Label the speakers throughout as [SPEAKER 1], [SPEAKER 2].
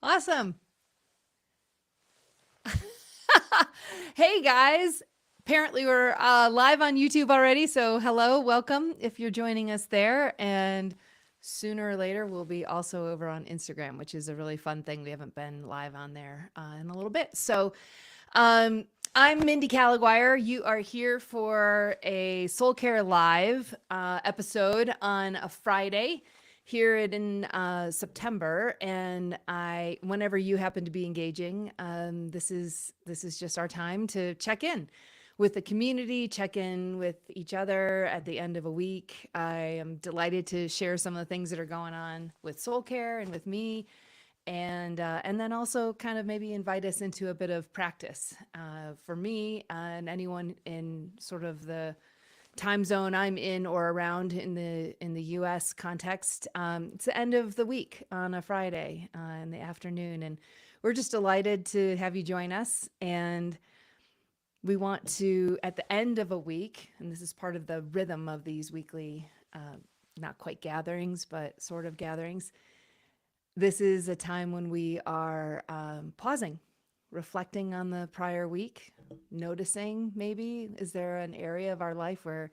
[SPEAKER 1] Awesome. Hey guys. Apparently we're live on YouTube already, so hello, welcome if you're joining us there. And sooner or later, we'll be also over on Instagram, which is a really fun thing. We haven't been live on there in a little bit. So um, I'm Mindy Caliguire. You are here for a Soul Care Live episode on a Friday here in September, and whenever you happen to be engaging, this is just our time to check in with the community, check in with each other at the end of a week. I am delighted to share some of the things that are going on with Soul Care and with me, and then also kind of maybe invite us into a bit of practice for me and anyone in sort of the time zone I'm in or around in the U.S. context. It's the end of the week on a Friday in the afternoon, and we're just delighted to have you join us. And we want to, at the end of a week, and this is part of the rhythm of these weekly, not quite gatherings, but sort of gatherings. This is a time when we are pausing, reflecting on the prior week, noticing maybe, is there an area of our life where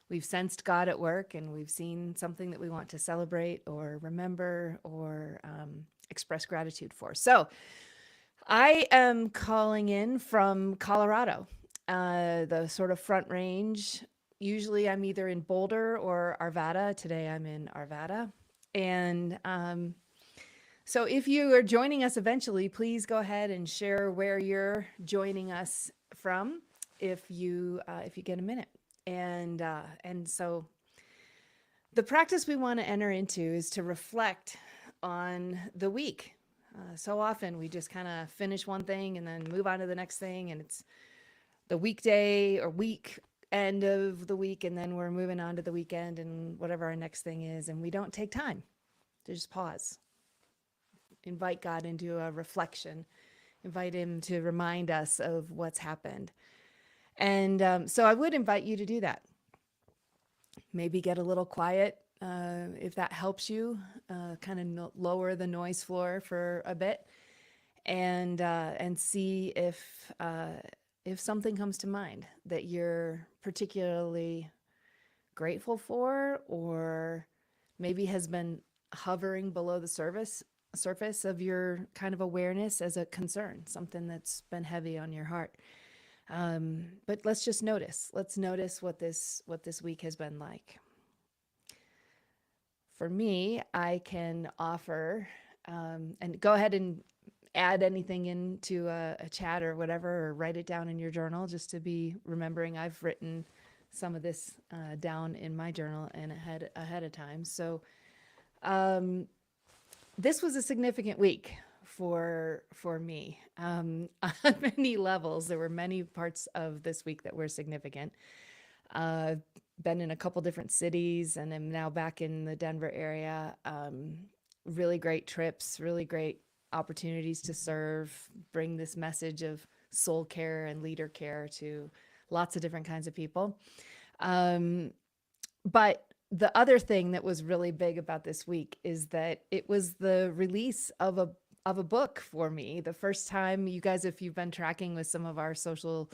[SPEAKER 1] we've sensed God at work and we've seen something that we want to celebrate or remember or express gratitude for? So I am calling in from Colorado, the sort of front range. Usually I'm either in Boulder or Arvada. Today I'm in Arvada. And so if you are joining us eventually, please go ahead and share where you're joining us from if you get a minute. And so the practice we want to enter into is to reflect on the week. So often we just kind of finish one thing and then move on to the next thing, and it's the weekday or week end of the week, and then we're moving on to the weekend and whatever our next thing is, and we don't take time to just pause, invite God into a reflection, invite Him to remind us of what's happened. And so I would invite you to do that. Maybe get a little quiet if that helps you, kind of lower the noise floor for a bit, and see if something comes to mind that you're particularly grateful for, or maybe has been hovering below the surface of your kind of awareness as a concern, something that's been heavy on your heart. But let's just notice. Let's notice what this week has been like. For me, I can offer, and go ahead and add anything into a chat or whatever, or write it down in your journal, just to be remembering I've written some of this down in my journal and ahead of time. So this was a significant week for me on many levels. There were many parts of this week that were significant. Been in a couple different cities, and I'm now back in the Denver area. Really great trips, really great opportunities to serve, bring this message of soul care and leader care to lots of different kinds of people. Um, but the other thing that was really big about this week is that it was the release of a book for me. The first time, you guys, if you've been tracking with some of our social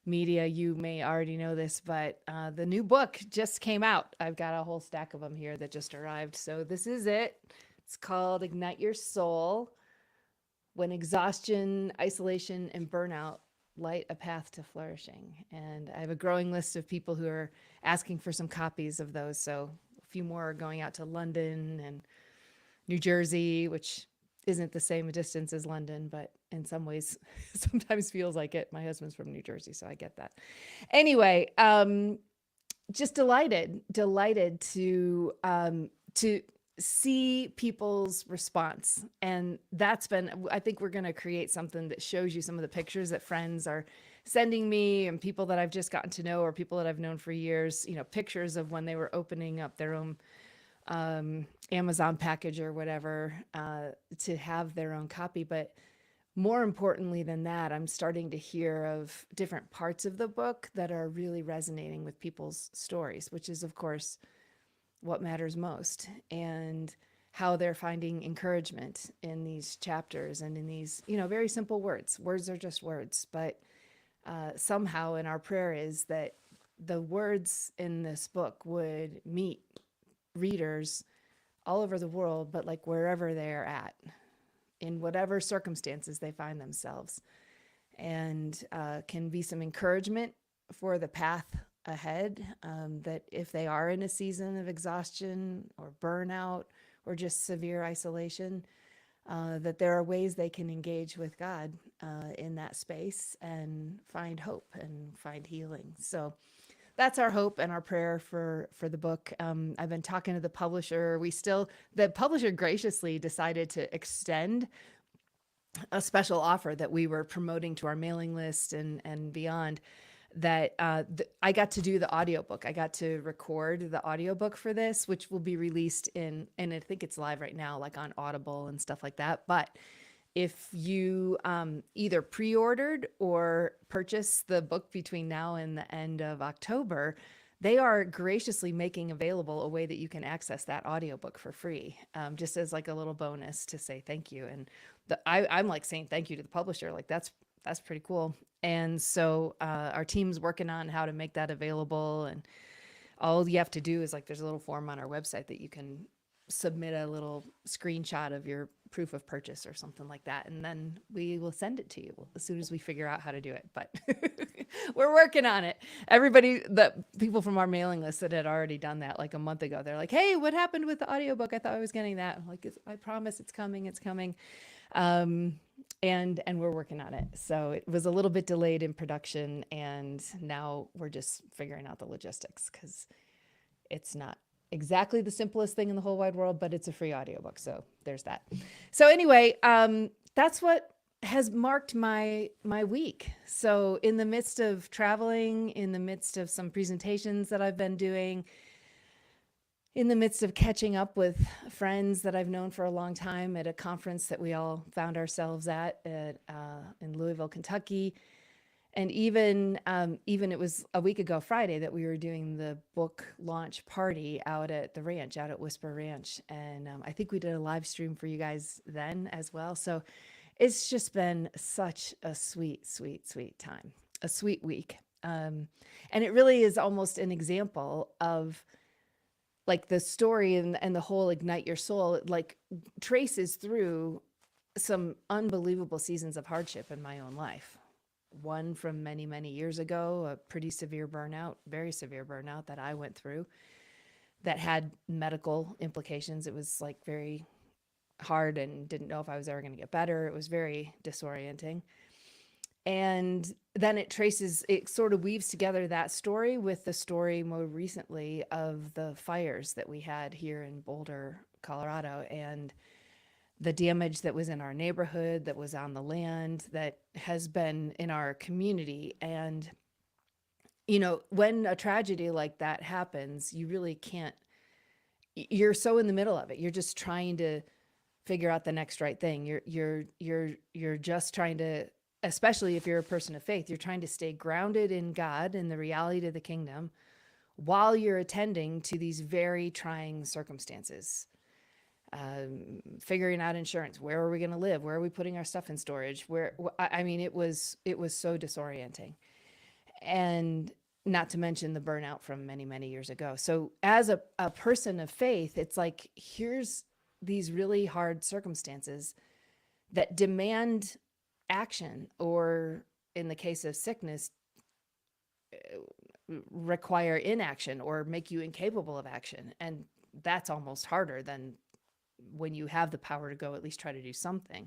[SPEAKER 1] media, you may already know this, but the new book just came out. I've got a whole stack of them here that just arrived. So this is it. It's called Ignite Your Soul: When Exhaustion, Isolation, and Burnout Light a Path to Flourishing. And I have a growing list of people who are asking for some copies of those. So a few more are going out to London and New Jersey, which isn't the same distance as London, but in some ways sometimes feels like it. My husband's from New Jersey, so I get that. Anyway, just delighted to see people's response. And that's been, I think we're going to create something that shows you some of the pictures that friends are sending me, and people that I've just gotten to know, or people that I've known for years, pictures of when they were opening up their own Amazon package or whatever, to have their own copy. But more importantly than that, I'm starting to hear of different parts of the book that are really resonating with people's stories, which is, of course, what matters most. And how they're finding encouragement in these chapters and in these, very simple words. Words are just words, but somehow in our prayer is that the words in this book would meet readers all over the world, but like wherever they're at, in whatever circumstances they find themselves, and can be some encouragement for the path ahead. That if they are in a season of exhaustion or burnout or just severe isolation, that there are ways they can engage with God in that space and find hope and find healing. So that's our hope and our prayer for the book. I've been talking to the publisher. The publisher graciously decided to extend a special offer that we were promoting to our mailing list and beyond, that I got to do the audiobook. I got to record the audiobook for this, which will be released and I think it's live right now, like on Audible and stuff like that. But if you either pre-ordered or purchased the book between now and the end of October, they are graciously making available a way that you can access that audiobook for free, just as like a little bonus to say thank you. And I'm like saying thank you to the publisher. Like that's pretty cool. And so our team's working on how to make that available. And all you have to do is like, there's a little form on our website that you can submit a little screenshot of your proof of purchase or something like that. And then we will send it to you as soon as we figure out how to do it. But we're working on it. The people from our mailing list that had already done that like a month ago, they're like, hey, what happened with the audiobook? I thought I was getting that. I'm like, I promise it's coming. It's coming. And we're working on it. So it was a little bit delayed in production, and now we're just figuring out the logistics because it's not exactly the simplest thing in the whole wide world, but it's a free audiobook. So there's that. So anyway, that's what has marked my week. So in the midst of traveling, in the midst of some presentations that I've been doing, in the midst of catching up with friends that I've known for a long time at a conference that we all found ourselves at in Louisville, Kentucky. And even it was a week ago Friday that we were doing the book launch party out at the ranch, out at Whisper Ranch. And I think we did a live stream for you guys then as well. So it's just been such a sweet, sweet, sweet time, a sweet week. And it really is almost an example of like the story and the whole Ignite Your Soul, like traces through some unbelievable seasons of hardship in my own life. One from many, many years ago, a pretty severe burnout, very severe burnout that I went through that had medical implications. It was like very hard and didn't know if I was ever going to get better. It was very disorienting. And then it sort of weaves together that story with the story more recently of the fires that we had here in Boulder, Colorado, and the damage that was in our neighborhood, that was on the land, that has been in our community. And, when a tragedy like that happens, you really can't, you're so in the middle of it. You're just trying to figure out the next right thing. You're just trying to, especially if you're a person of faith, you're trying to stay grounded in God and the reality of the kingdom while you're attending to these very trying circumstances. Figuring out insurance. Where are we going to live? Where are we putting our stuff in storage? It was so disorienting, and not to mention the burnout from many, many years ago. So as a person of faith, it's like, here's these really hard circumstances that demand action, or in the case of sickness, require inaction or make you incapable of action. And that's almost harder than when you have the power to go at least try to do something.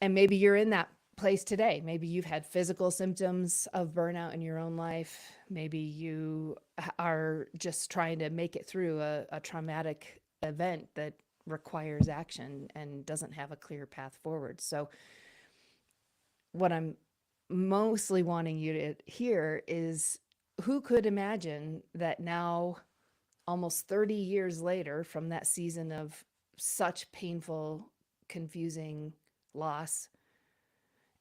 [SPEAKER 1] And maybe you're in that place today. Maybe you've had physical symptoms of burnout in your own life. Maybe you are just trying to make it through a traumatic event that requires action and doesn't have a clear path forward. So what I'm mostly wanting you to hear is, who could imagine that now, almost 30 years later from that season of such painful, confusing loss,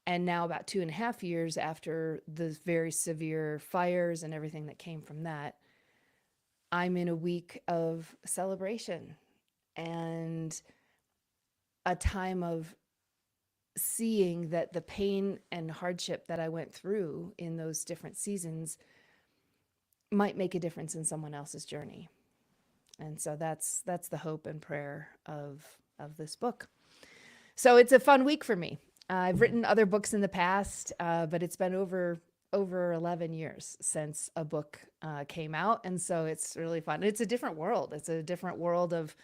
[SPEAKER 1] and now about 2.5 years after the very severe fires and everything that came from that, I'm in a week of celebration and a time of seeing that the pain and hardship that I went through in those different seasons might make a difference in someone else's journey. And so that's the hope and prayer of this book. So it's a fun week for me. I've written other books in the past, but it's been over 11 years since a book came out, and so it's really fun. It's a different world. It's a different world of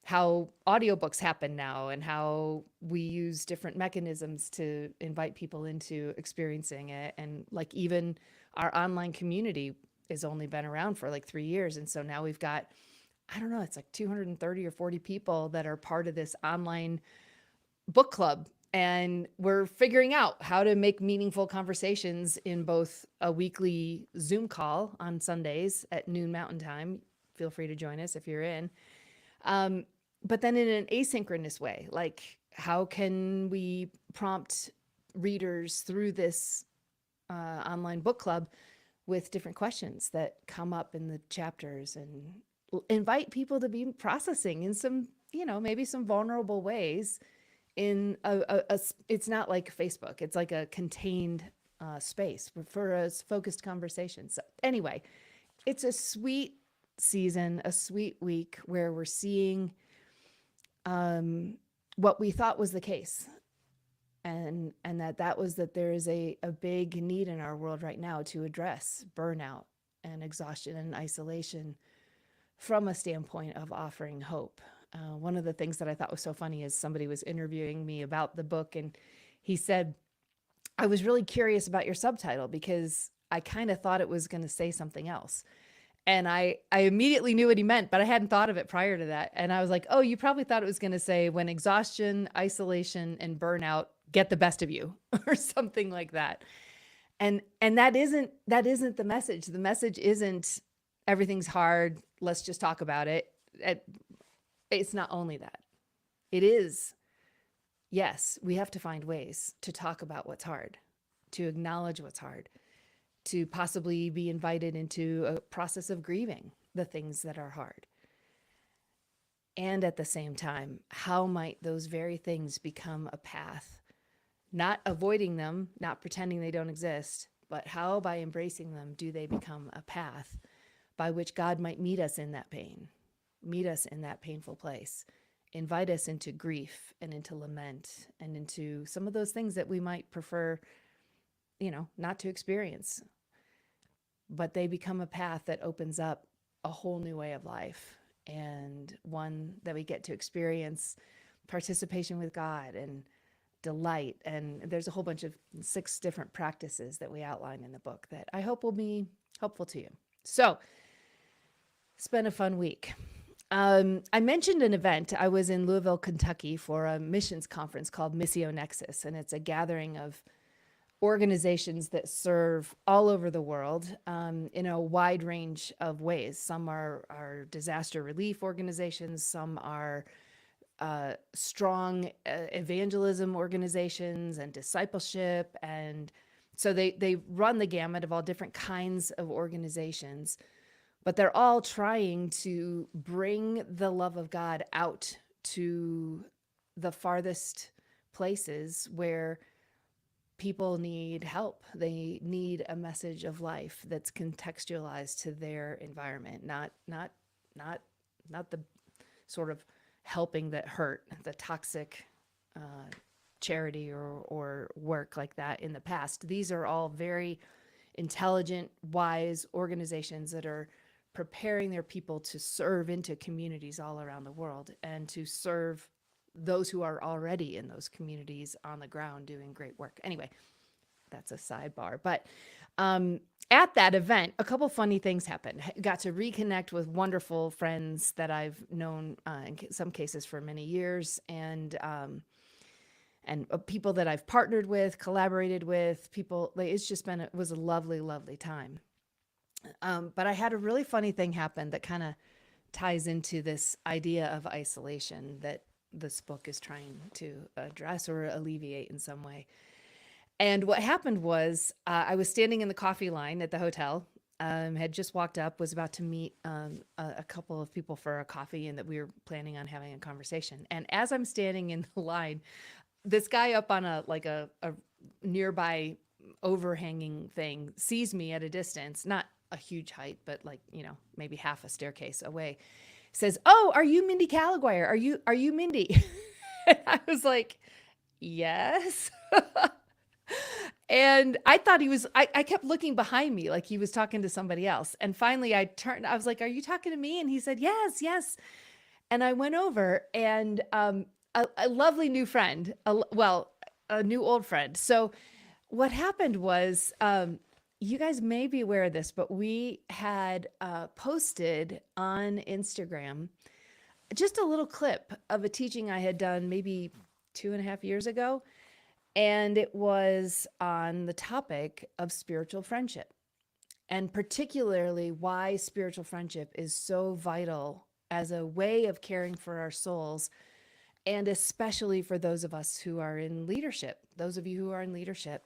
[SPEAKER 1] how audiobooks happen now and how we use different mechanisms to invite people into experiencing it. And like even our online community has only been around for like 3 years. And so now we've got, I don't know, it's like 230 or 40 people that are part of this online book club. And we're figuring out how to make meaningful conversations in both a weekly Zoom call on Sundays at noon Mountain Time. Feel free to join us if you're in. But then in an asynchronous way, like how can we prompt readers through this online book club with different questions that come up in the chapters and invite people to be processing in some, maybe some vulnerable ways in it's not like Facebook. It's like a contained space for a focused conversation. So anyway, it's a sweet season, a sweet week where we're seeing what we thought was the case. And that was that there is a big need in our world right now to address burnout and exhaustion and isolation from a standpoint of offering hope. One of the things that I thought was so funny is somebody was interviewing me about the book, and he said, I was really curious about your subtitle because I kind of thought it was going to say something else. And I immediately knew what he meant, but I hadn't thought of it prior to that. And I was like, oh, you probably thought it was going to say when exhaustion, isolation, and burnout get the best of you or something like that. And that isn't the message. The message isn't everything's hard, let's just talk about it. It's not only that. It is, yes, we have to find ways to talk about what's hard, to acknowledge what's hard, to possibly be invited into a process of grieving the things that are hard. And at the same time, how might those very things become a path? Not avoiding them, not pretending they don't exist, but how by embracing them do they become a path by which God might meet us in that pain, meet us in that painful place, invite us into grief and into lament and into some of those things that we might prefer, not to experience. But they become a path that opens up a whole new way of life, and one that we get to experience participation with God and delight. And there's a whole bunch of 6 different practices that we outline in the book that I hope will be helpful to you. So it's been a fun week. I mentioned an event. I was in Louisville, Kentucky for a missions conference called Missio Nexus, and it's a gathering of organizations that serve all over the world in a wide range of ways. Some are disaster relief organizations, some are strong evangelism organizations and discipleship. And so they run the gamut of all different kinds of organizations, but they're all trying to bring the love of God out to the farthest places where people need help. They need a message of life that's contextualized to their environment, not the sort of helping that hurt, the toxic charity or work like that in the past. These are all very intelligent, wise organizations that are preparing their people to serve into communities all around the world and to serve those who are already in those communities on the ground doing great work. Anyway, that's a sidebar. But at that event, a couple funny things happened. Got to reconnect with wonderful friends that I've known in some cases for many years, and people that I've partnered with, collaborated with, people. It's just been, it was a lovely, lovely time. But I had a really funny thing happen that kind of ties into this idea of isolation that this book is trying to address or alleviate in some way. And what happened was I was standing in the coffee line at the hotel, had just walked up, was about to meet a couple of people for a coffee, and that we were planning on having a conversation. And as I'm standing in the line, this guy up on a nearby overhanging thing sees me at a distance, not a huge height, but like, maybe half a staircase away, says, "Oh, are you Mindy Caliguire? Are you Mindy?" And I was like, "Yes." And I thought I kept looking behind me like he was talking to somebody else. And finally I turned, I was like, "Are you talking to me?" And he said, "Yes, yes." And I went over, and a lovely new friend, a new old friend. So what happened was, you guys may be aware of this, but we had posted on Instagram just a little clip of a teaching I had done maybe 2.5 years ago. And it was on the topic of spiritual friendship, and particularly why spiritual friendship is so vital as a way of caring for our souls, and especially for those of us who are in leadership. Those of you who are in leadership,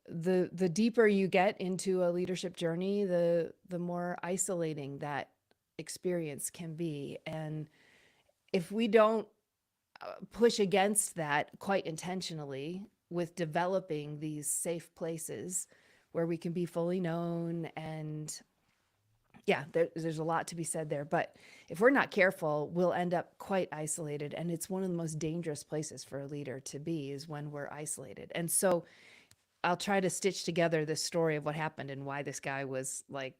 [SPEAKER 1] the deeper you get into a leadership journey, the more isolating that experience can be. And if we don't push against that quite intentionally with developing these safe places where we can be fully known, and yeah, there's a lot to be said there. But if we're not careful, we'll end up quite isolated. And it's one of the most dangerous places for a leader to be, is when we're isolated. And so I'll try to stitch together this story of what happened and why this guy was like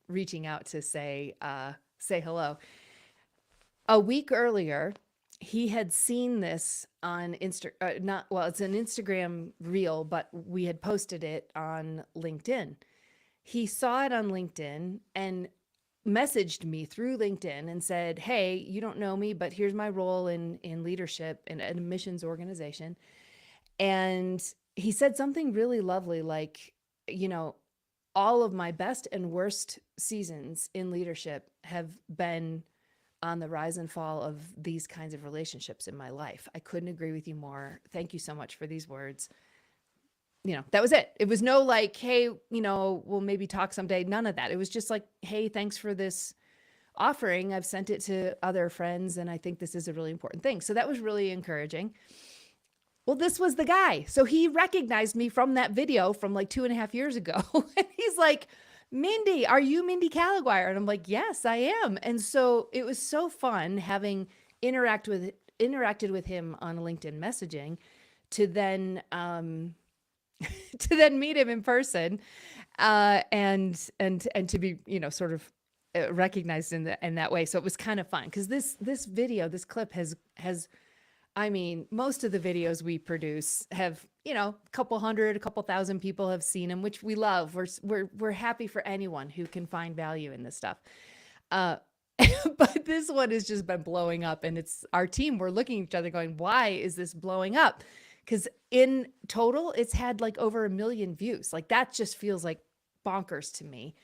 [SPEAKER 1] reaching out to say hello. A week earlier, he had seen this on not, well, it's an Instagram reel, but we had posted it on LinkedIn. He saw it on LinkedIn and messaged me through LinkedIn and said, "Hey, you don't know me, but here's my role in leadership in a missions organization." And he said something really lovely, like, all of my best and worst seasons in leadership have been on the rise and fall of these kinds of relationships in my life. I couldn't agree with you more. Thank you so much for these words. That was it. It was no like, "Hey, we'll maybe talk someday." None of that. It was just like, "Hey, thanks for this offering. I've sent it to other friends, and I think this is a really important thing." So that was really encouraging. Well, this was the guy. So he recognized me from that video from like 2.5 years ago. And he's like, "Mindy, are you Mindy Caliguire?" And I'm like, "Yes, I am." And so it was so fun having interacted with him on LinkedIn messaging, to then to then meet him in person, and to be, sort of recognized in that way. So it was kind of fun, because this video, this clip has I mean, most of the videos we produce have, a couple hundred, a couple thousand people have seen them, which we love. We're happy for anyone who can find value in this stuff. But this one has just been blowing up, and it's our team. We're looking at each other going, "Why is this blowing up?" Because in total, it's had like over 1 million views. Like, that just feels like bonkers to me.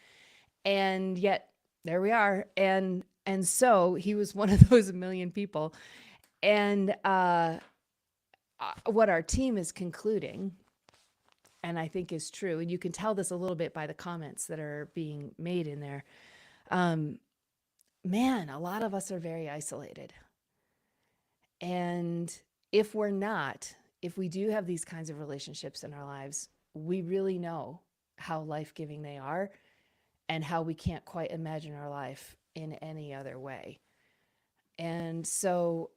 [SPEAKER 1] And yet there we are. And so he was one of those 1 million people. And what our team is concluding, and I think is true, and you can tell this a little bit by the comments that are being made in there. Man, a lot of us are very isolated. And if we do have these kinds of relationships in our lives, we really know how life-giving they are, and how we can't quite imagine our life in any other way. And so,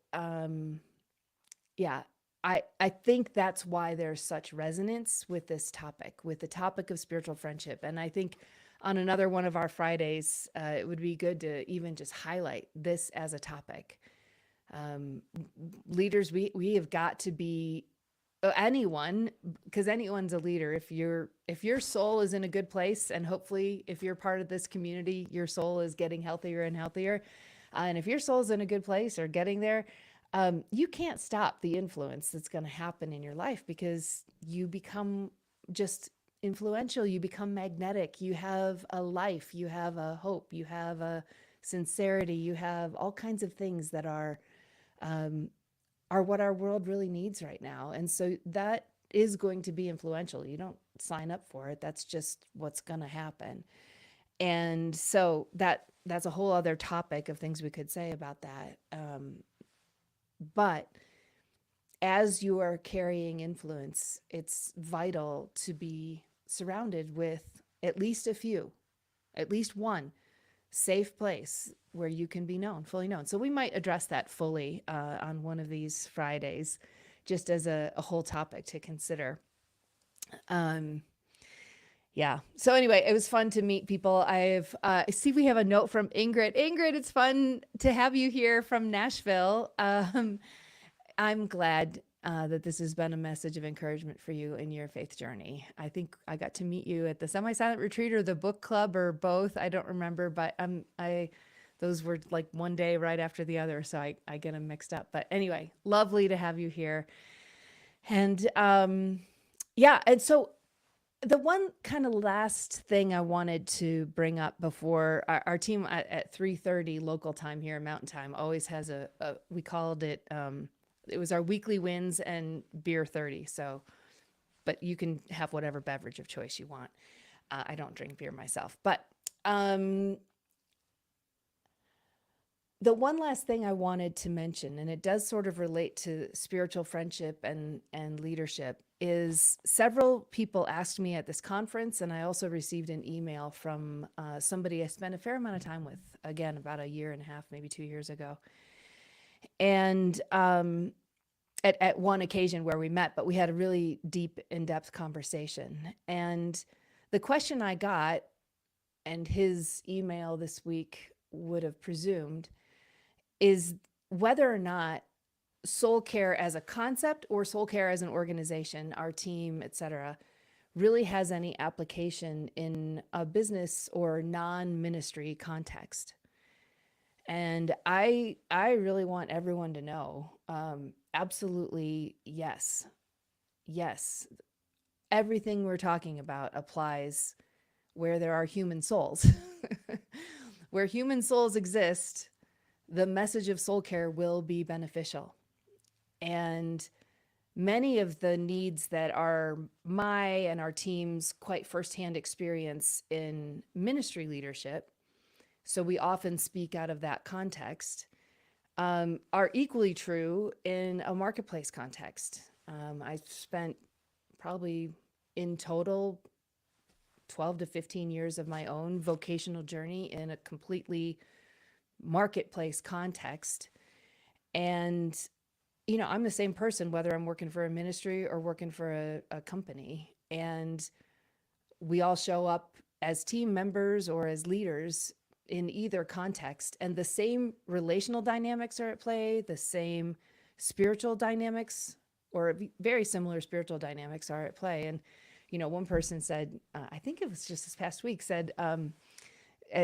[SPEAKER 1] yeah, I think that's why there's such resonance with this topic, with the topic of spiritual friendship. And I think on another one of our Fridays, it would be good to even just highlight this as a topic. Leaders, we have got to be anyone, because anyone's a leader. If your soul is in a good place, and hopefully if you're part of this community, your soul is getting healthier and healthier. And if your soul's in a good place or getting there, you can't stop the influence that's going to happen in your life, because you become just influential. You become magnetic. You have a life. You have a hope. You have a sincerity. You have all kinds of things that are what our world really needs right now. And so that is going to be influential. You don't sign up for it. That's just what's going to happen. And so that's a whole other topic of things we could say about that. But as you are carrying influence, it's vital to be surrounded with at least a few, at least one safe place where you can be known, fully known. So we might address that fully on one of these Fridays, just as a whole topic to consider. Um, yeah. So anyway, it was fun to meet people. I see we have a note from Ingrid. Ingrid, it's fun to have you here from Nashville. I'm glad that this has been a message of encouragement for you in your faith journey. I think I got to meet you at the semi-silent retreat or the book club or both. I don't remember, but those were like one day right after the other, so I get them mixed up. But anyway, lovely to have you here. And yeah, and so the one kind of last thing I wanted to bring up before our team at 3:30 local time here, Mountain Time, always has we called it, it was our weekly wins and beer 30. So, but you can have whatever beverage of choice you want. I don't drink beer myself, but the one last thing I wanted to mention, and it does sort of relate to spiritual friendship and leadership, is several people asked me at this conference, and I also received an email from somebody I spent a fair amount of time with, again, about a year and a half, maybe 2 years ago. And at one occasion where we met, but we had a really deep, in-depth conversation. And the question I got, and his email this week would have presumed, is whether or not soul care as a concept or soul care as an organization, our team, et cetera, really has any application in a business or non-ministry context. And I really want everyone to know, absolutely yes. Yes. Everything we're talking about applies where there are human souls. Where human souls exist, the message of soul care will be beneficial. And many of the needs that are my and our team's quite firsthand experience in ministry leadership, so we often speak out of that context, are equally true in a marketplace context. I've spent probably in total 12 to 15 years of my own vocational journey in a completely marketplace context. And, you know, I'm the same person, whether I'm working for a ministry or working for a company. And we all show up as team members or as leaders in either context. And the same relational dynamics are at play, the same spiritual dynamics or very similar spiritual dynamics are at play. And, you know, one person said, I think it was just this past week, said,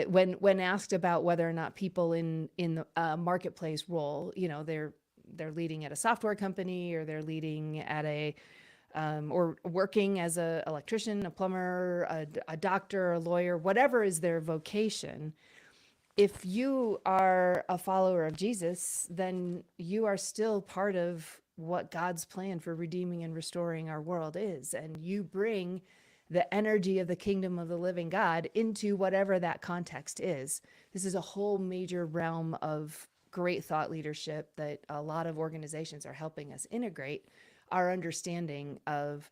[SPEAKER 1] when asked about whether or not people in the marketplace role, you know, they're leading at a software company or they're leading at a or working as a electrician, a plumber, a doctor, a lawyer, whatever is their vocation. If you are a follower of Jesus, then you are still part of what God's plan for redeeming and restoring our world is, and you bring the energy of the kingdom of the living God into whatever that context is. This is a whole major realm of great thought leadership that a lot of organizations are helping us integrate our understanding of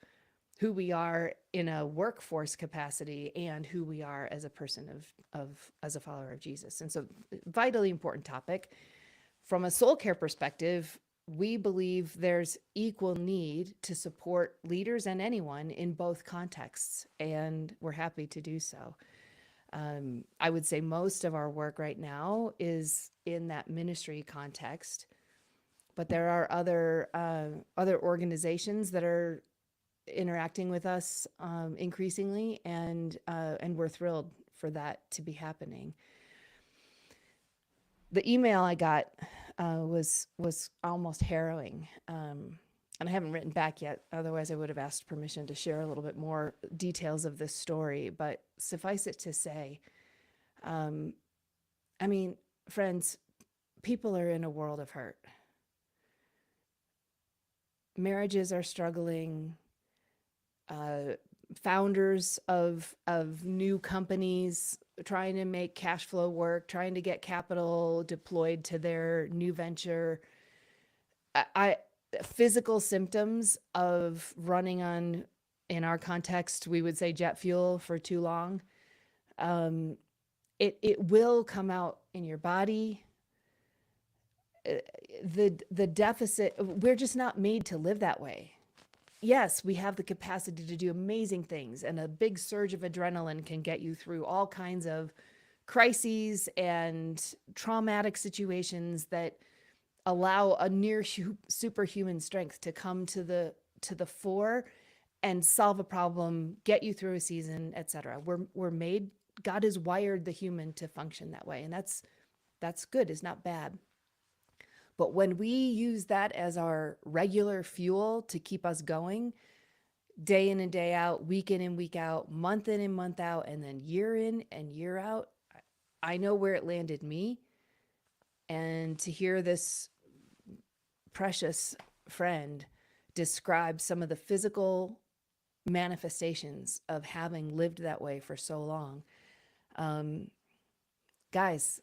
[SPEAKER 1] who we are in a workforce capacity and who we are as a person as a follower of Jesus. And so, vitally important topic. From a soul care perspective, we believe there's equal need to support leaders and anyone in both contexts, and we're happy to do so. I would say most of our work right now is in that ministry context, but there are other organizations that are interacting with us increasingly, and we're thrilled for that to be happening. The email I got was almost harrowing, and I haven't written back yet. Otherwise, I would have asked permission to share a little bit more details of this story. But suffice it to say, I mean, friends, people are in a world of hurt. Marriages are struggling. uh, founders of new companies trying to make cash flow work, trying to get capital deployed to their new venture. I physical symptoms of running on, in our context, we would say jet fuel for too long. Um, it will come out in your body. The deficit, we're just not made to live that way. Yes, we have the capacity to do amazing things, and a big surge of adrenaline can get you through all kinds of crises and traumatic situations that allow a near superhuman strength to come to the fore and solve a problem, get you through a season, etc. We're made, God has wired the human to function that way, and that's good, it's not bad. But when we use that as our regular fuel to keep us going, day in and day out, week in and week out, month in and month out, and then year in and year out, I know where it landed me. And to hear this precious friend describe some of the physical manifestations of having lived that way for so long, guys,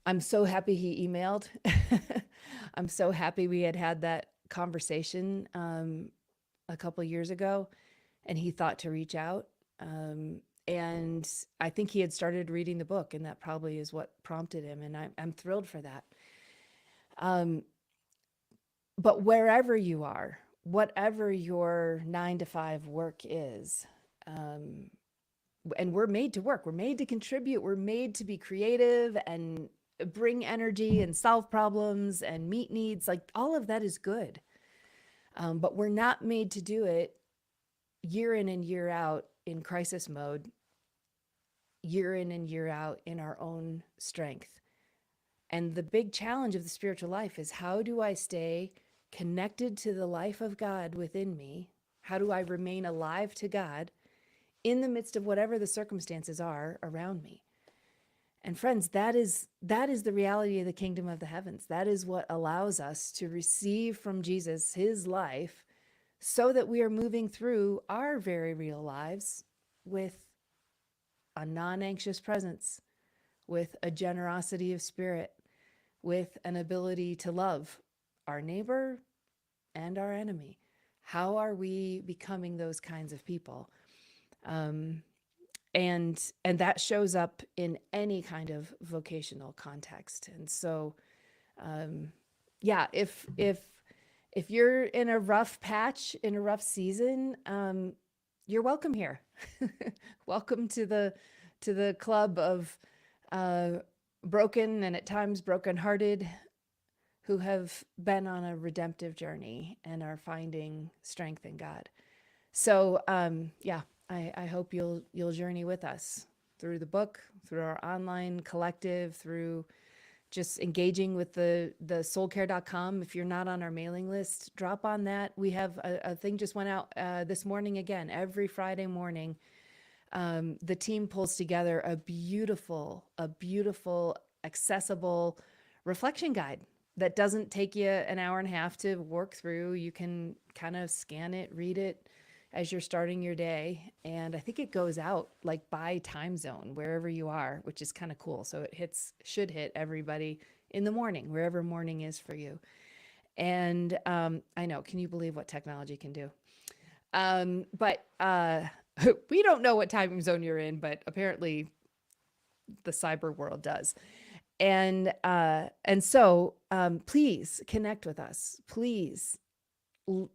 [SPEAKER 1] I'm so happy he emailed. I'm so happy we had that conversation a couple years ago, and he thought to reach out. And I think he had started reading the book, and that probably is what prompted him. And I'm thrilled for that. But wherever you are, whatever your 9 to 5 work is, and we're made to work, we're made to contribute, we're made to be creative and bring energy and solve problems and meet needs. Like, all of that is good. But we're not made to do it year in and year out in crisis mode, year in and year out in our own strength. And the big challenge of the spiritual life is, how do I stay connected to the life of God within me? How do I remain alive to God in the midst of whatever the circumstances are around me? And friends, that is the reality of the kingdom of the heavens. That is what allows us to receive from Jesus his life, so that we are moving through our very real lives with a non-anxious presence, with a generosity of spirit, with an ability to love our neighbor and our enemy. How are we becoming those kinds of people? And that shows up in any kind of vocational context. And so, yeah, if you're in a rough patch, in a rough season, you're welcome here. Welcome to the club of broken and at times brokenhearted, who have been on a redemptive journey and are finding strength in God. So yeah, I hope you'll journey with us through the book, through our online collective, through just engaging with the soulcare.com. If you're not on our mailing list, drop on that. We have a thing just went out this morning again. Every Friday morning, the team pulls together a beautiful, accessible reflection guide that doesn't take you an hour and a half to work through. You can kind of scan it, read it as you're starting your day. And I think it goes out like by time zone, wherever you are, which is kind of cool. So it should hit everybody in the morning, wherever morning is for you. And I know, can you believe what technology can do? But we don't know what time zone you're in, but apparently the cyber world does. And so please connect with us. Please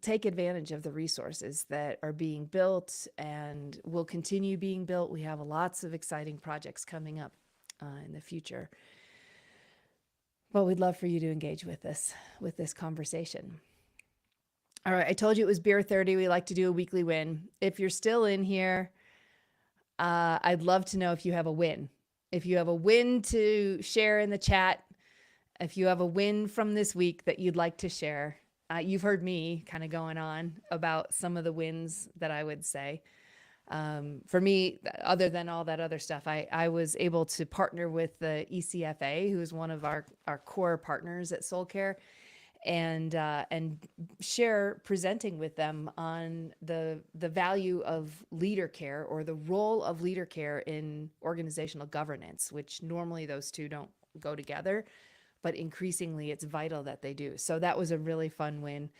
[SPEAKER 1] take advantage of the resources that are being built and will continue being built. We have lots of exciting projects coming up in the future. But we'd love for you to engage with this conversation. All right, I told you it was Beer 30. We like to do a weekly win. If you're still in here, I'd love to know if you have a win. If you have a win to share in the chat, if you have a win from this week that you'd like to share. You've heard me kind of going on about some of the wins that I would say. For me, other than all that other stuff, I was able to partner with the ECFA, who is one of our core partners at Soul Care. and share presenting with them on the value of leader care, or the role of leader care in organizational governance, which normally those two don't go together, but increasingly it's vital that they do. So that was a really fun win,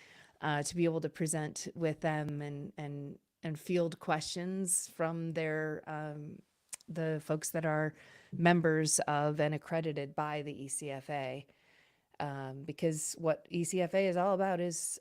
[SPEAKER 1] to be able to present with them and field questions from the folks that are members of and accredited by the ECFA. Because what ECFA is all about is,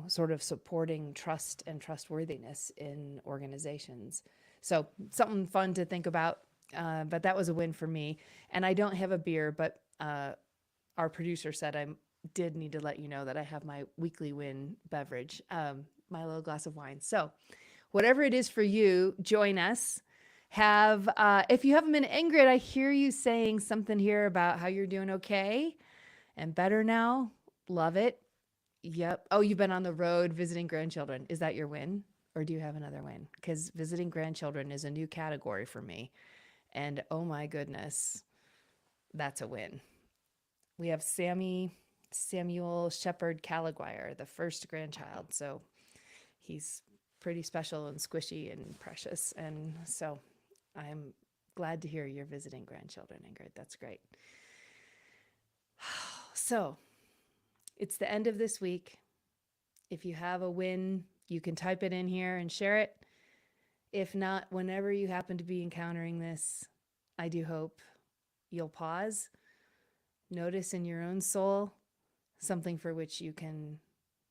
[SPEAKER 1] sort of supporting trust and trustworthiness in organizations. So something fun to think about. But that was a win for me. And I don't have a beer, but our producer said I did need to let you know that I have my weekly win beverage, my little glass of wine. So whatever it is for you, join us. If you haven't been, Ingrid, I hear you saying something here about how you're doing okay and better now. Love it. Yep. Oh, you've been on the road visiting grandchildren. Is that your win? Or do you have another win? Because visiting grandchildren is a new category for me. And oh my goodness, that's a win. We have Samuel Shepherd Callagwire, the first grandchild. So he's pretty special and squishy and precious. And so I'm glad to hear you're visiting grandchildren, Ingrid. That's great. So it's the end of this week. If you have a win, you can type it in here and share it. If not, whenever you happen to be encountering this, I do hope you'll pause, notice in your own soul something for which you can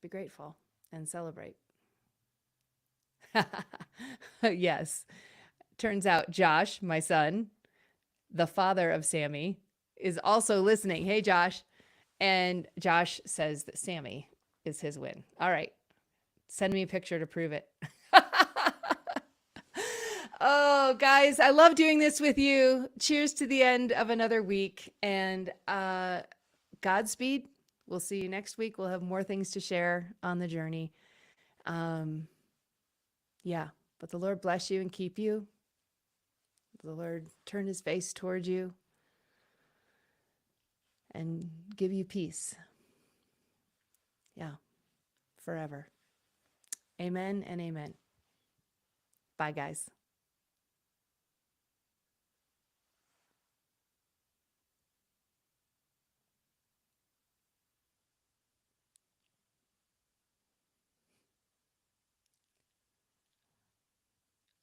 [SPEAKER 1] be grateful and celebrate. Yes. Turns out Josh, my son, the father of Sammy, is also listening. Hey, Josh. And Josh says that Sammy is his win. All right. Send me a picture to prove it. Oh, guys, I love doing this with you. Cheers to the end of another week. And Godspeed. We'll see you next week. We'll have more things to share on the journey. Yeah, but the Lord bless you and keep you. The Lord turn his face toward you and give you peace. Yeah, forever. Amen and amen. Bye, guys.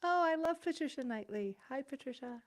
[SPEAKER 1] Oh, I love Patricia Knightley. Hi, Patricia.